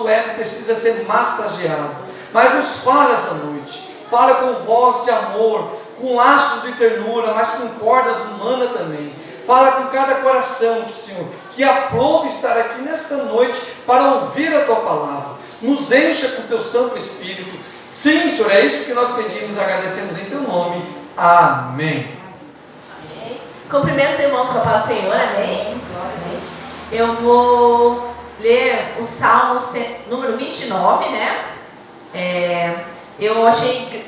nosso ego precisa ser massageado. Mas nos fala essa noite, fala com voz de amor, com laços de ternura, mas com cordas humanas também. Fala com cada coração, Senhor, que aprove estar aqui nesta noite para ouvir a Tua palavra. Nos encha com Teu Santo Espírito. Sim, Senhor, é isso que nós pedimos e agradecemos em Teu nome. Amém. Amém. Cumprimento os irmãos com a paz do Senhor. Amém. Eu vou ler o Salmo número 29, né? Eu achei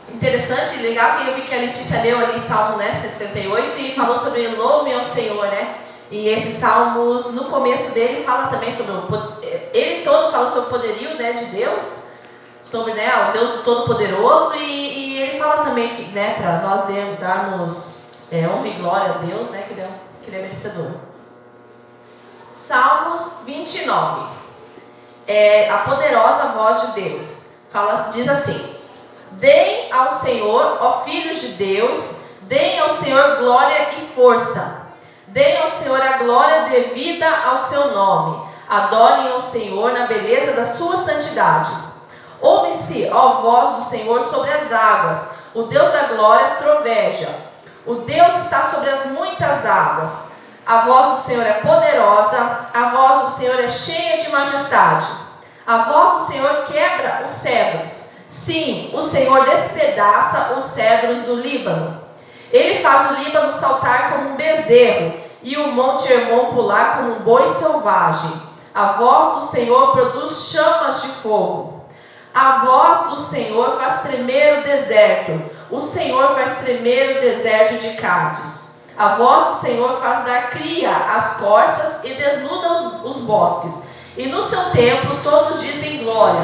interessante e legal que eu vi que a Letícia leu ali Salmo 138 e falou sobre louve ao Senhor, né? E esses salmos, no começo dele, fala também sobre ele todo fala sobre o poderio, né, de Deus, sobre, né, o Deus Todo-Poderoso, e ele fala também que, né, para nós darmos honra e glória a Deus, né, que ele é merecedor. Salmos 29. A poderosa voz de Deus. Diz assim: deem ao Senhor, ó filhos de Deus, deem ao Senhor glória e força. Deem ao Senhor a glória devida ao seu nome. Adorem ao Senhor na beleza da sua santidade. Ouve-se, ó voz do Senhor, sobre as águas. O Deus da glória troveja. O Deus está sobre as muitas águas. A voz do Senhor é poderosa. A voz do Senhor é cheia de majestade. A voz do Senhor quebra os cedros. Sim, o Senhor despedaça os cedros do Líbano. Ele faz o Líbano saltar como um bezerro e o Monte Hermon pular como um boi selvagem. A voz do Senhor produz chamas de fogo. A voz do Senhor faz tremer o deserto. O Senhor faz tremer o deserto de Cádiz. A voz do Senhor faz dar cria às corças e desnuda os bosques. E no seu templo todos dizem glória.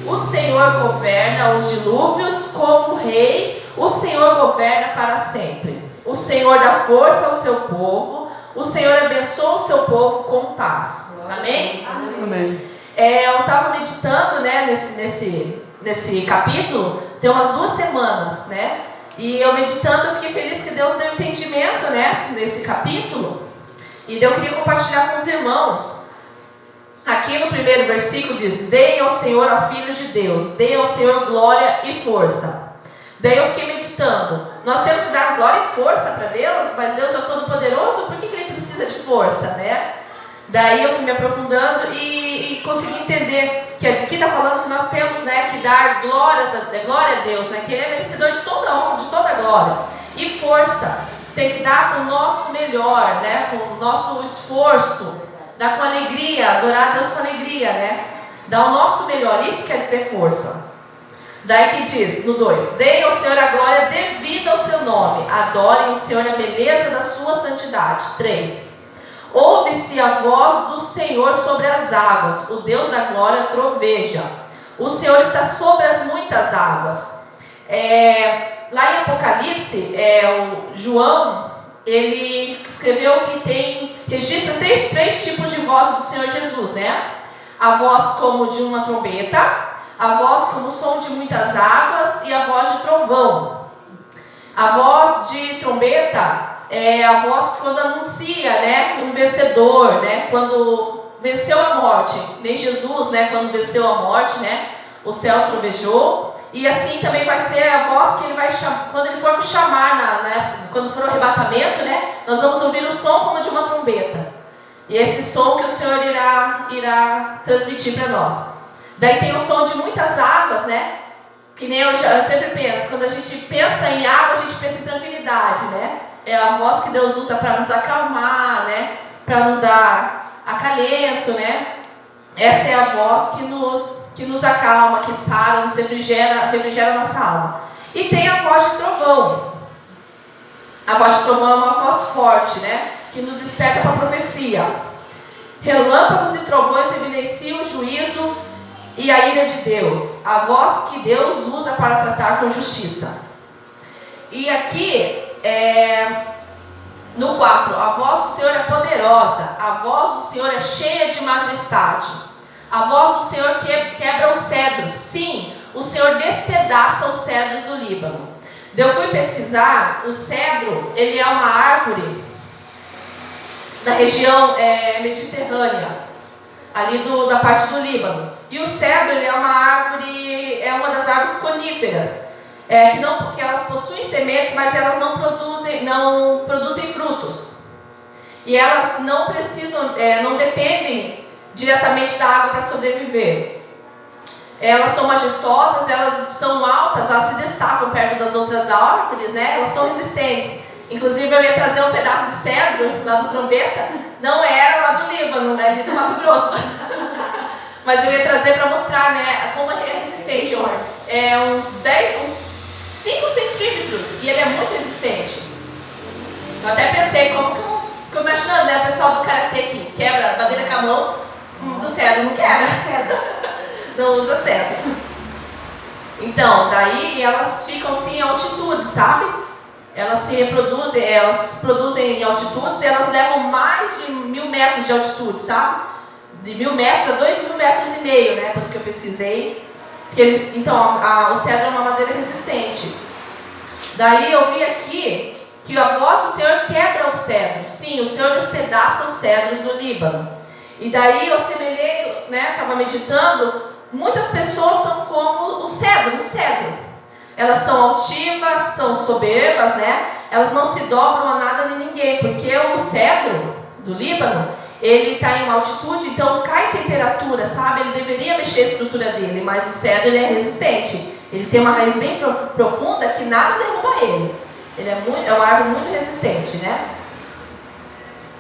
O Senhor governa os dilúvios como rei. O Senhor governa para sempre. O Senhor dá força ao seu povo. O Senhor abençoa o seu povo com paz. Amém? Amém. Eu estava meditando, né, nesse capítulo, tem umas 2 semanas, né? E eu meditando, eu fiquei feliz que Deus deu entendimento, né, nesse capítulo. E eu queria compartilhar com os irmãos. Aqui no primeiro versículo diz: deem ao Senhor, ó filhos de Deus, deem ao Senhor glória e força. Daí eu fiquei meditando, nós temos que dar glória e força para Deus, mas Deus é todo poderoso, por que Ele precisa de força, né? Daí eu fui me aprofundando e consegui entender que aqui está falando que nós temos, né, que dar glória a Deus, né, que Ele é merecedor de toda honra, de toda glória. E força, tem que dar com o nosso melhor, né, com o nosso esforço, dar com alegria, adorar a Deus com alegria, né? Dar o nosso melhor, isso quer dizer força. Daí que diz, no 2: deem ao Senhor a glória devida ao seu nome. Adorem o Senhor na beleza da sua santidade. 3: ouve-se a voz do Senhor sobre as águas. O Deus da glória troveja. O Senhor está sobre as muitas águas. Lá em Apocalipse, o João, ele escreveu que registra três tipos de voz do Senhor Jesus, né? A voz como de uma trombeta, a voz como som de muitas águas e a voz de trovão. A voz de trombeta é a voz que quando anuncia, né, um vencedor, né, quando venceu a morte. Nem Jesus, né, quando venceu a morte, né, o céu trovejou. E assim também vai ser a voz que ele vai chamar, quando ele for nos chamar, quando for o arrebatamento, né, nós vamos ouvir o som como de uma trombeta. E esse som que o Senhor irá transmitir para nós. Daí tem o som de muitas águas, né? Que nem eu sempre penso, quando a gente pensa em água, a gente pensa em tranquilidade, né? É a voz que Deus usa para nos acalmar, né? Para nos dar acalento, né? Essa é a voz que nos acalma, que sara, nos refrigera a nossa alma. E tem a voz de trovão. A voz de trovão é uma voz forte, né? Que nos desperta para a profecia. Relâmpagos e trovões evidenciam o juízo e a ira de Deus, a voz que Deus usa para tratar com justiça. E aqui, no 4, a voz do Senhor é poderosa, a voz do Senhor é cheia de majestade, a voz do Senhor quebra os cedros. Sim, o Senhor despedaça os cedros do Líbano. Eu fui pesquisar, o cedro, ele é uma árvore da região mediterrânea. ali da parte do Líbano. E o cedro, ele é uma árvore, é uma das árvores coníferas, que elas possuem sementes, mas elas não produzem frutos. E elas não precisam, não dependem diretamente da água para sobreviver. Elas são majestosas, elas são altas, elas se destacam perto das outras árvores, né? Elas são resistentes. Inclusive eu ia trazer um pedaço de cedro lá do Trombeta, não era lá do Líbano, né? Ali do Mato Grosso. Mas eu ia trazer para mostrar, né, como é resistente. Uns 5 centímetros, e ele é muito resistente. Eu até pensei, fico imaginando, né, o pessoal do karatê que quebra madeira com a mão, do cedro não quebra cedro. Não usa cedro. Então, daí elas ficam sim em altitude, sabe? Elas se reproduzem, elas produzem em altitudes e elas levam mais de 1.000 metros de altitude, sabe? De 1.000 metros a 2,5 metros, né? Pelo que eu pesquisei. Então, o cedro é uma madeira resistente. Daí eu vi aqui que a voz do Senhor quebra os cedros. Sim, o Senhor despedaça os cedros do Líbano. E daí eu assemelhei, né? Estava meditando. Muitas pessoas são como um cedro. Elas são altivas, são soberbas, né? Elas não se dobram a nada nem ninguém, porque o cedro do Líbano, ele está em uma altitude, então cai temperatura, sabe? Ele deveria mexer a estrutura dele, mas o cedro ele é resistente. Ele tem uma raiz bem profunda que nada derruba ele. Ele é uma árvore muito resistente, né?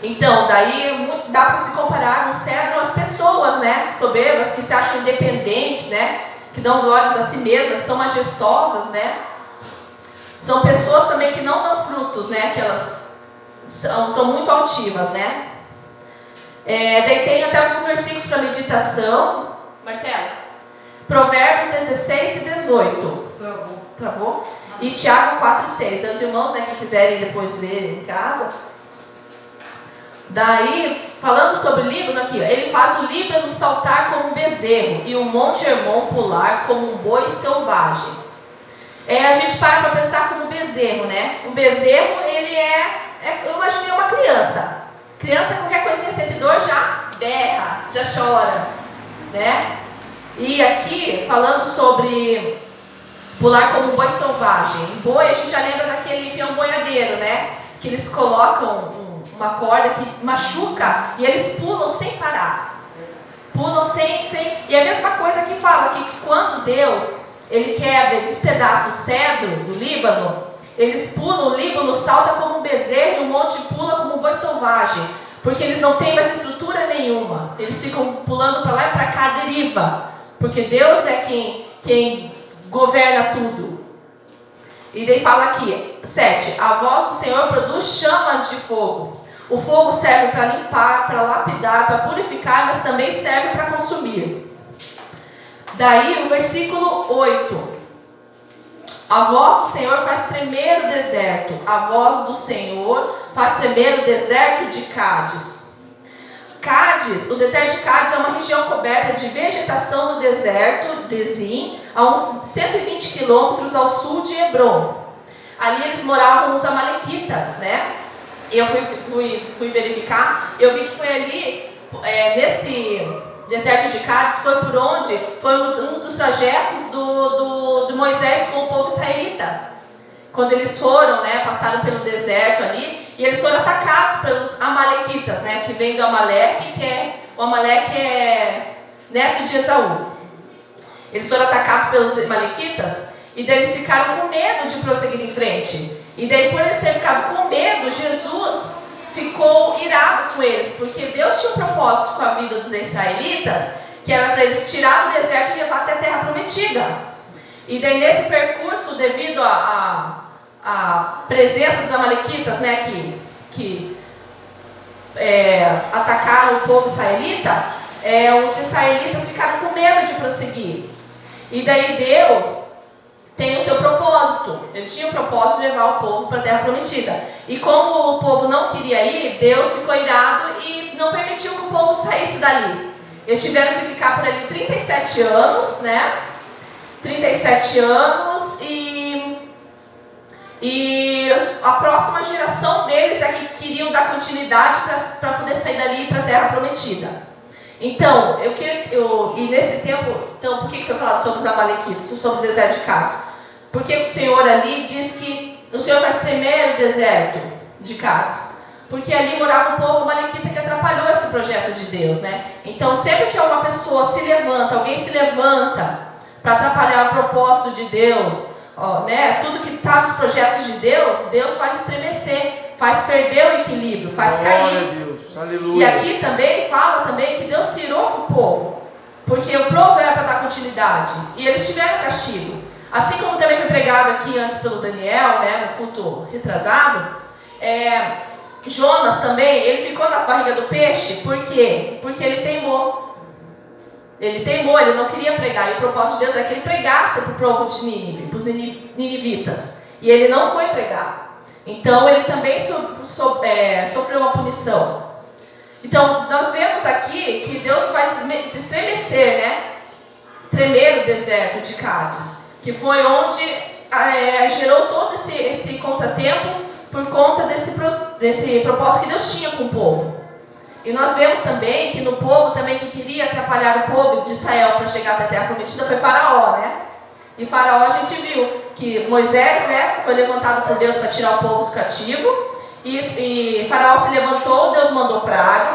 Então, daí dá para se comparar o cedro às pessoas, né? Soberbas, que se acham independentes, né? Que dão glórias a si mesmas, são majestosas, né? São pessoas também que não dão frutos, né? Que elas são muito altivas, né? Daí tem até alguns versículos para meditação. Marcelo? Provérbios 16 e 18. Travou? E Tiago 4 e 6. Então, os irmãos, né, que quiserem depois ler em casa. Daí, falando sobre o Líbano aqui, ele faz o Líbano saltar como um bezerro e o Monte Hermon pular como um boi selvagem. A gente para pensar como um bezerro, né? Um bezerro, ele eu imaginei uma criança. Criança, qualquer coisinha sente dor, já berra, já chora, né? E aqui, falando sobre pular como um boi selvagem. Boi, a gente já lembra daquele peão boiadeiro, né? Que eles colocam uma corda que machuca e eles pulam sem parar. Pulam sem... E a mesma coisa que fala que quando Deus, ele quebra e despedaça o cedro do Líbano, eles pulam, o Líbano salta como um bezerro e o monte pula como um boi selvagem. Porque eles não têm mais estrutura nenhuma. Eles ficam pulando para lá e para cá à deriva. Porque Deus é quem governa tudo. E daí fala aqui, 7. A voz do Senhor produz chamas de fogo. O fogo serve para limpar, para lapidar, para purificar, mas também serve para consumir. Daí o versículo 8. A voz do Senhor faz tremer o deserto. A voz do Senhor faz tremer o deserto de Cádiz. Cádiz, o deserto de Cádiz é uma região coberta de vegetação no deserto de Zin, a uns 120 quilômetros ao sul de Hebron. Ali eles moravam os amalequitas, né? Eu fui verificar, eu vi que foi ali, nesse deserto de Cádiz, foi um dos trajetos do Moisés com o povo israelita. Quando eles foram, né, passaram pelo deserto ali, e eles foram atacados pelos amalequitas, né, que vem do Amaleque, o Amaleque é neto de Esaú. Eles foram atacados pelos amalequitas, e daí eles ficaram com medo de prosseguir em frente. E daí, por eles terem ficado com medo, Jesus ficou irado com eles, porque Deus tinha um propósito com a vida dos israelitas, que era para eles tirar do deserto e levar até a terra prometida. E daí, nesse percurso, devido à presença dos amalequitas, né, que atacaram o povo israelita, os israelitas ficaram com medo de prosseguir. E daí Deus tem o seu propósito. Ele tinha o propósito de levar o povo para a terra prometida. E como o povo não queria ir, Deus ficou irado e não permitiu que o povo saísse dali. Eles tiveram que ficar por ali 37 anos, né? 37 anos e a próxima geração deles é que queriam dar continuidade para poder sair dali para a terra prometida. Então, e nesse tempo, então, por que foi falado sobre os amalequitas, sobre o deserto de Cádiz? Porque o Senhor ali diz que o Senhor faz tremer o deserto de Cádiz. Porque ali morava um povo amalequita que atrapalhou esse projeto de Deus, né? Então, sempre que uma pessoa se levanta, alguém se levanta para atrapalhar o propósito de Deus, né? Tudo que está nos projetos de Deus, Deus faz estremecer, faz perder o equilíbrio, faz cair. Deus. Aleluia. E aqui também fala também que Deus tirou com o povo, porque o povo era para dar continuidade, e eles tiveram castigo. Assim como também foi pregado aqui antes pelo Daniel, né, no culto retrasado, Jonas também, ele ficou na barriga do peixe, por quê? Porque ele teimou. Ele não queria pregar, e o propósito de Deus é que ele pregasse para o povo de Nínive, para os ninivitas, e ele não foi pregar. Então ele também sofreu uma punição. Então nós vemos aqui que Deus faz estremecer, né? Tremer o deserto de Cádiz, que foi onde gerou todo esse contratempo por conta desse propósito que Deus tinha com o povo. E nós vemos também que no povo também que queria atrapalhar o povo de Israel para chegar até a terra prometida foi Faraó, né? E Faraó a gente viu que Moisés, né, foi levantado por Deus para tirar o povo do cativo. E Faraó se levantou, Deus mandou praga,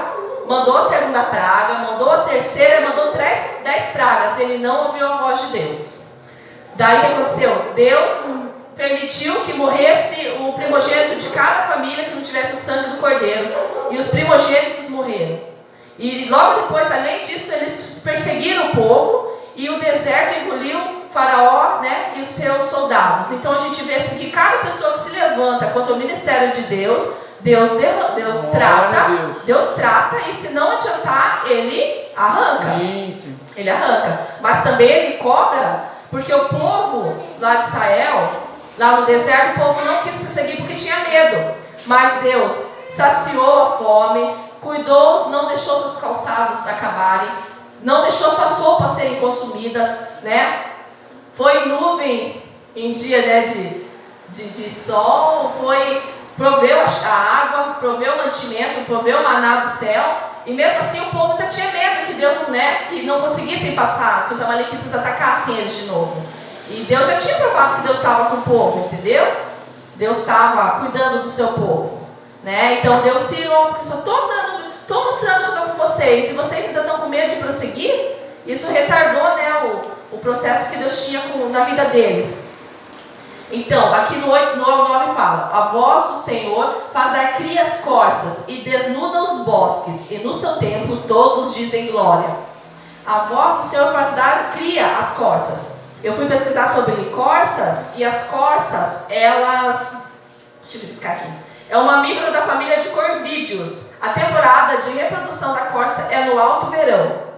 mandou a segunda praga, mandou a terceira, mandou 10 pragas. Ele não ouviu a voz de Deus. Daí o que aconteceu? Deus permitiu que morresse o primogênito de cada família que não tivesse o sangue do cordeiro. E os primogênitos morreram. E logo depois, além disso, eles perseguiram o povo e o deserto engoliu Faraó, né, e os seus soldados. Então a gente vê assim que cada pessoa que se levanta contra o ministério de Deus, Deus trata, e se não adiantar, ele arranca. Sim. Ele arranca. Mas também ele cobra, porque o povo lá de Israel, lá no deserto, o povo não quis prosseguir porque tinha medo. Mas Deus saciou a fome, cuidou, não deixou seus calçados acabarem, não deixou suas roupas serem consumidas, né? Foi nuvem em dia, né, de sol, proveu a água, proveu o mantimento, proveu o maná do céu. E mesmo assim o povo ainda tinha medo que Deus que não conseguissem passar, que os amalequitas atacassem eles de novo. E Deus já tinha provado que Deus estava com o povo, entendeu? Deus estava cuidando do seu povo, né? Então Deus tirou, porque só estou mostrando que eu estou com vocês, e vocês ainda estão com medo de prosseguir. Isso retardou, né, o processo que Deus tinha na vida deles. Então, aqui no 9 fala: a voz do Senhor faz dar cria as corças e desnuda os bosques, e no seu templo todos dizem glória. A voz do Senhor faz dar cria as corças. Eu fui pesquisar sobre corças, e as corças, elas... Deixa eu verificar aqui. É um mamífero da família de corvídeos. A temporada de reprodução da corça é no alto verão,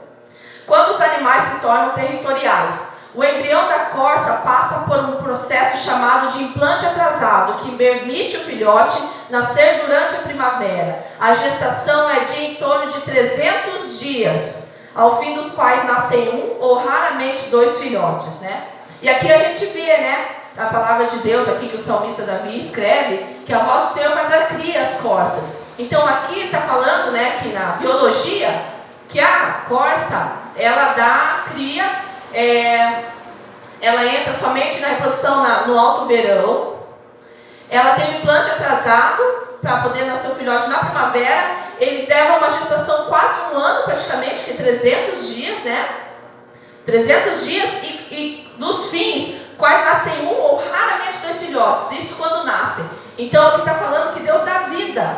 quando os animais se tornam territoriais. O embrião da corça passa por um processo chamado de implante atrasado, que permite o filhote nascer durante a primavera. A gestação é de em torno de 300 dias, ao fim dos quais nascem um ou raramente 2 filhotes, né? E aqui a gente vê, né, a palavra de Deus aqui que o salmista Davi escreve, que a voz do Senhor faz a cria as corças. Então aqui está falando, né, que na biologia, que a corça, ela dá cria, ela entra somente na reprodução no alto verão. Ela tem um implante atrasado para poder nascer o filhote na primavera. Ele leva uma gestação quase um ano, praticamente, que é 300 dias, né? 300 dias e dos fins, quais nascem um ou raramente 2 filhotes. Isso quando nascem. Então aqui está falando que Deus dá vida.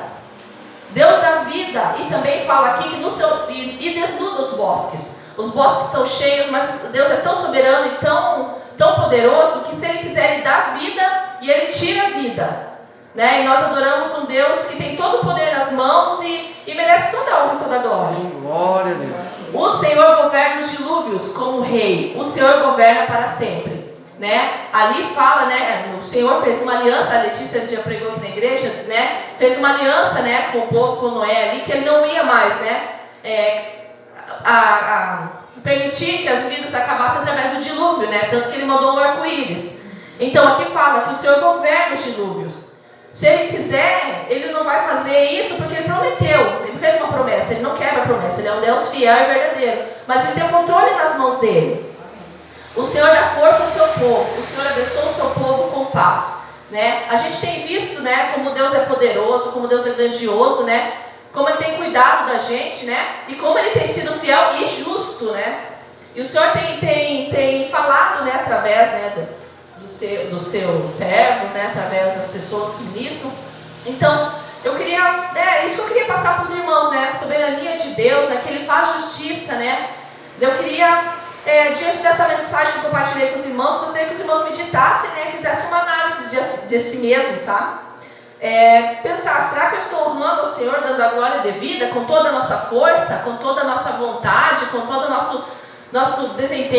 Deus dá vida. E também fala aqui que e desnuda os bosques. Os bosques estão cheios, mas Deus é tão soberano e tão poderoso que se Ele quiser, Ele dá vida e Ele tira a vida, né? E nós adoramos um Deus que tem todo o poder nas mãos e merece toda a honra e toda a glória. Sim, glória a Deus. O Senhor governa os dilúvios como rei. O Senhor governa para sempre, né? Ali fala, né? O Senhor fez uma aliança. A Letícia já pregou aqui na igreja, né? Fez uma aliança, né, com o povo, com Noé ali, que ele não ia mais, né? Permitir que as vidas acabassem através do dilúvio, né? Tanto que ele mandou um arco-íris. Então aqui fala que o Senhor governa os dilúvios. Se Ele quiser, Ele não vai fazer isso porque Ele prometeu. Ele fez uma promessa, Ele não quebra a promessa. Ele é um Deus fiel e verdadeiro. Mas Ele tem o controle nas mãos dEle. O Senhor dá força ao seu povo. O Senhor abençoa o seu povo com paz. Né? A gente tem visto, né, como Deus é poderoso, como Deus é grandioso, né? Como Ele tem cuidado da gente, né? E como Ele tem sido fiel e justo, né? E o Senhor tem falado, né, através, né, dos seus servos, né, através das pessoas que ministram. Então, isso que eu queria passar para os irmãos, né? A soberania de Deus, né? Que Ele faz justiça, né? Eu queria, diante dessa mensagem que eu compartilhei com os irmãos, gostaria que os irmãos meditassem, né? Fizessem uma análise de si mesmos, sabe? Pensar, será que eu estou honrando o Senhor, dando a glória devida, com toda a nossa força, com toda a nossa vontade, com todo o nosso desempenho?